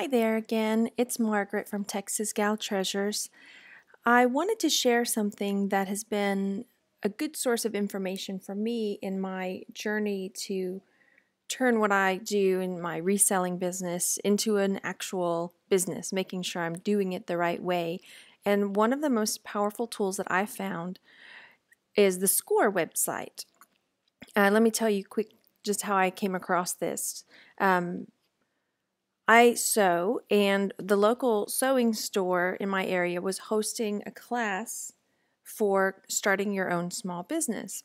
Hi there again. It's Margaret from Texas Gal Treasures. I wanted to share something that has been a good source of information for me in my journey to turn what I do in my reselling business into an actual business, making sure I'm doing it the right way. And one of the most powerful tools that I found is the SCORE website. Let me tell you quick just how I came across this. I sew, and the local sewing store in my area was hosting a class for starting your own small business.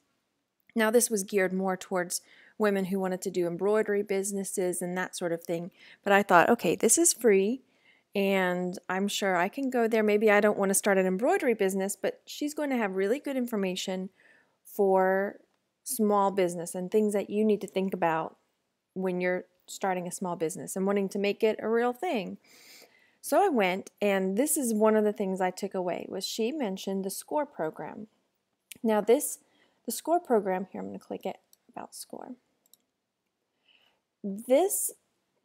Now, this was geared more towards women who wanted to do embroidery businesses and that sort of thing. But I thought, okay, this is free, and I'm sure I can go there. Maybe I don't want to start an embroidery business, but she's going to have really good information for small business and things that you need to think about when you're starting a small business and wanting to make it a real thing. So I went, and this is one of the things I took away was she mentioned the SCORE program. Now the SCORE program, here I'm going to click it, about SCORE. This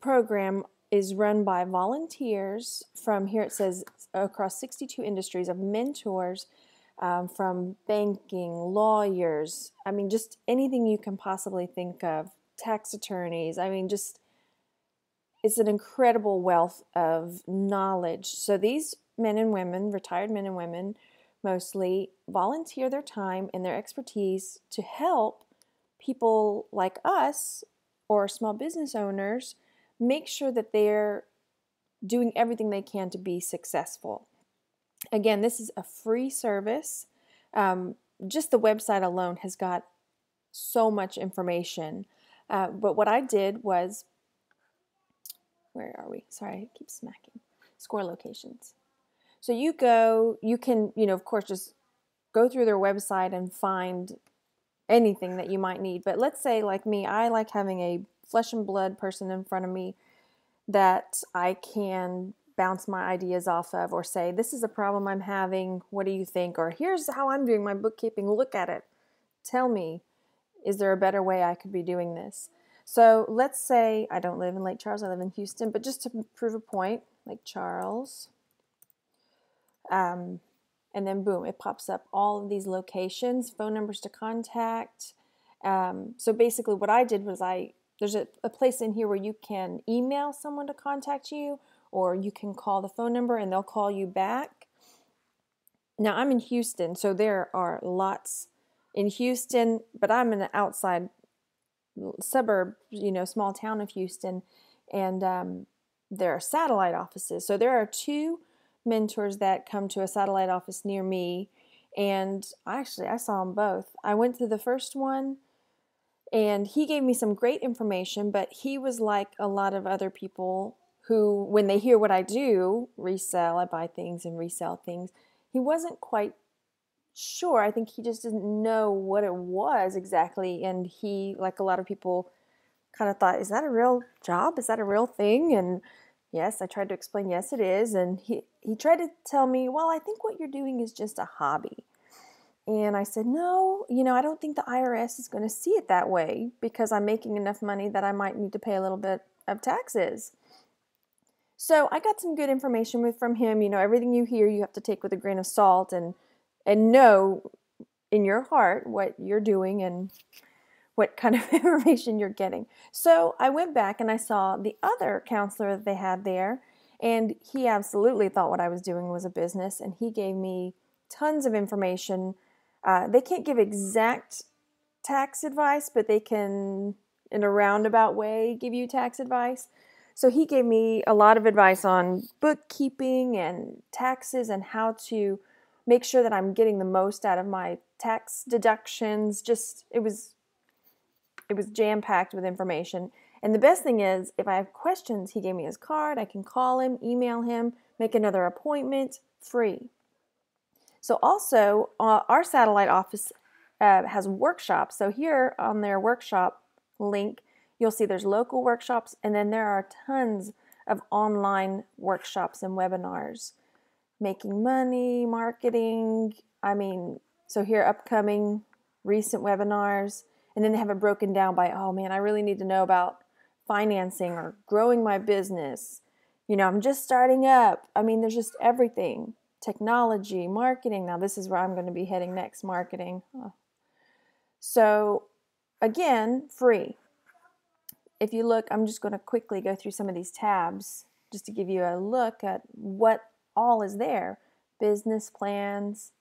program is run by volunteers from, here it says, across 62 industries of mentors from banking, lawyers, just anything you can possibly think of, tax attorneys, just it's an incredible wealth of knowledge. So these men and women, retired men and women, mostly volunteer their time and their expertise to help people like us or small business owners make sure that they're doing everything they can to be successful. Again, this is a free service. Just the website alone has got so much information. But what I did was, where are we? Sorry, I keep smacking. SCORE locations. So you can, of course, just go through their website and find anything that you might need. But let's say, like me, I like having a flesh and blood person in front of me that I can bounce my ideas off of, or say, this is a problem I'm having. What do you think? Or here's how I'm doing my bookkeeping. Look at it. Tell me, is there a better way I could be doing this? So let's say I don't live in Lake Charles, I live in Houston, but just to prove a point, Lake Charles, and then boom, it pops up all of these locations, phone numbers to contact. So basically what I did was there's a place in here where you can email someone to contact you, or you can call the phone number and they'll call you back. Now I'm in Houston, so there are lots in Houston, but I'm in an outside suburb, small town of Houston, and there are satellite offices. So there are two mentors that come to a satellite office near me, and I saw them both. I went to the first one, and he gave me some great information, but he was like a lot of other people who, when they hear what I do, resell, I buy things and resell things, he wasn't quite sure. I think he just didn't know what it was exactly, and he, like a lot of people, kind of thought, is that a real job? Is that a real thing? And yes, I tried to explain, yes, it is. And he tried to tell me, well, I think what you're doing is just a hobby. And I said, no, I don't think the IRS is going to see it that way, because I'm making enough money that I might need to pay a little bit of taxes. So I got some good information from him. Everything you hear, you have to take with a grain of salt, and know in your heart what you're doing and what kind of information you're getting. So I went back and I saw the other counselor that they had there, and he absolutely thought what I was doing was a business, and he gave me tons of information. They can't give exact tax advice, but they can, in a roundabout way, give you tax advice. So he gave me a lot of advice on bookkeeping and taxes and how to make sure that I'm getting the most out of my tax deductions. It was jam-packed with information. And the best thing is, if I have questions, he gave me his card. I can call him, email him, make another appointment, free. So also, our satellite office has workshops. So here on their workshop link, you'll see there's local workshops, and then there are tons of online workshops and webinars. Making money, marketing, so here upcoming recent webinars, and then they have it broken down by, oh man, I really need to know about financing or growing my business, I'm just starting up. I mean, there's just everything. Technology, marketing. Now this is where I'm going to be heading next, marketing. So again, free. If you look, I'm just going to quickly go through some of these tabs just to give you a look at what all is there. Business plans,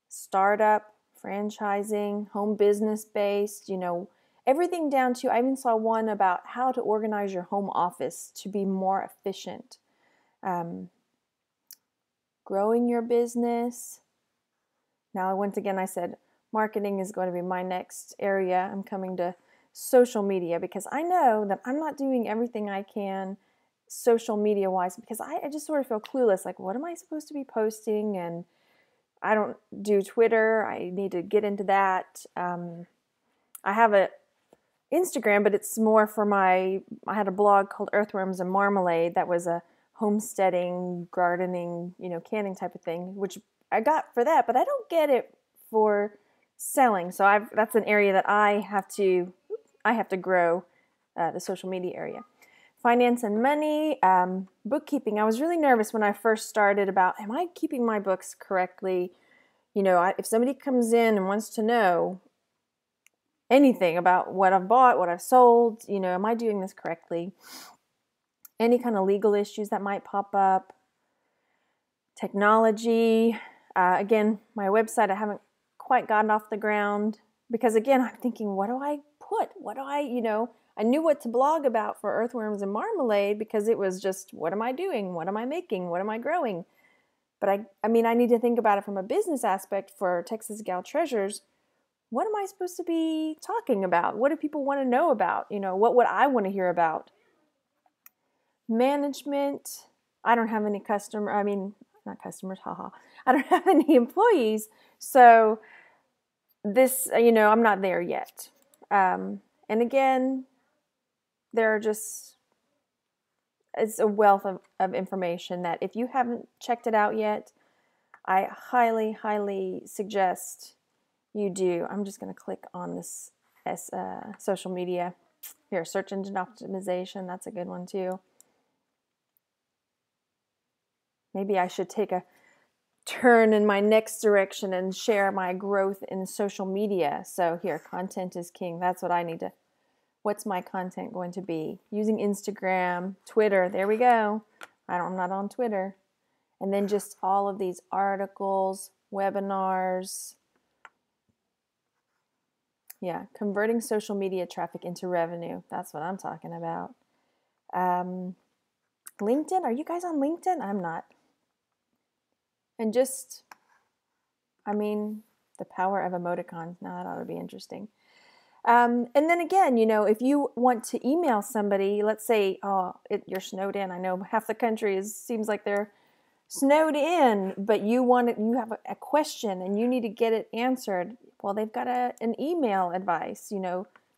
startup, franchising, home business based, everything down to, I even saw one about how to organize your home office to be more efficient. Growing your business. Now, once again, I said marketing is going to be my next area. I'm coming to social media because I know that I'm not doing everything I can social media wise because I just sort of feel clueless. Like, what am I supposed to be posting? And I don't do Twitter. I need to get into that. I have a Instagram, but it's more for I had a blog called Earthworms and Marmalade that was a homesteading, gardening, canning type of thing, which I got for that, but I don't get it for selling. So that's an area that I have to grow, the social media area. Finance and money, bookkeeping. I was really nervous when I first started about, am I keeping my books correctly? If somebody comes in and wants to know anything about what I've bought, what I've sold, am I doing this correctly? Any kind of legal issues that might pop up. Technology. Again, my website, I haven't quite gotten off the ground because, again, I'm thinking, what do I put? What do I knew what to blog about for Earthworms and Marmalade because it was just, what am I doing? What am I making? What am I growing? But I need to think about it from a business aspect for Texas Gal Treasures. What am I supposed to be talking about? What do people want to know about? What would I want to hear about? Management. I don't have any not customers, haha. I don't have any employees. So this, I'm not there yet. And again, it's a wealth of information that if you haven't checked it out yet, I highly, highly suggest you do. I'm just going to click on this social media. Here, search engine optimization. That's a good one too. Maybe I should take a turn in my next direction and share my growth in social media. So here, content is king. That's what I need to. What's my content going to be? Using Instagram, Twitter. There we go. I'm not on Twitter. And then just all of these articles, webinars. Yeah, converting social media traffic into revenue. That's what I'm talking about. LinkedIn. Are you guys on LinkedIn? I'm not. And just, the power of emoticons. Now that ought to be interesting. And then again, if you want to email somebody, let's say, you're snowed in. I know half the country seems like they're snowed in, but you have a question and you need to get it answered. Well, they've got an email advice,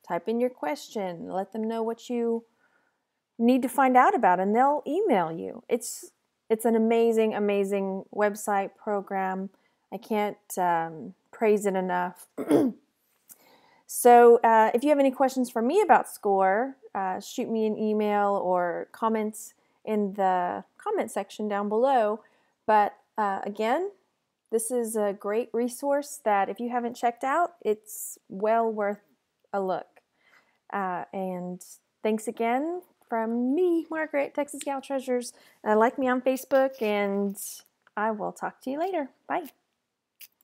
type in your question, let them know what you need to find out about, and they'll email you. It's an amazing, amazing website program. I can't praise it enough. So if you have any questions for me about SCORE, shoot me an email or comments in the comment section down below. But again, this is a great resource that if you haven't checked out, it's well worth a look. And thanks again from me, Margaret, Texas Gal Treasures. Like me on Facebook, and I will talk to you later. Bye.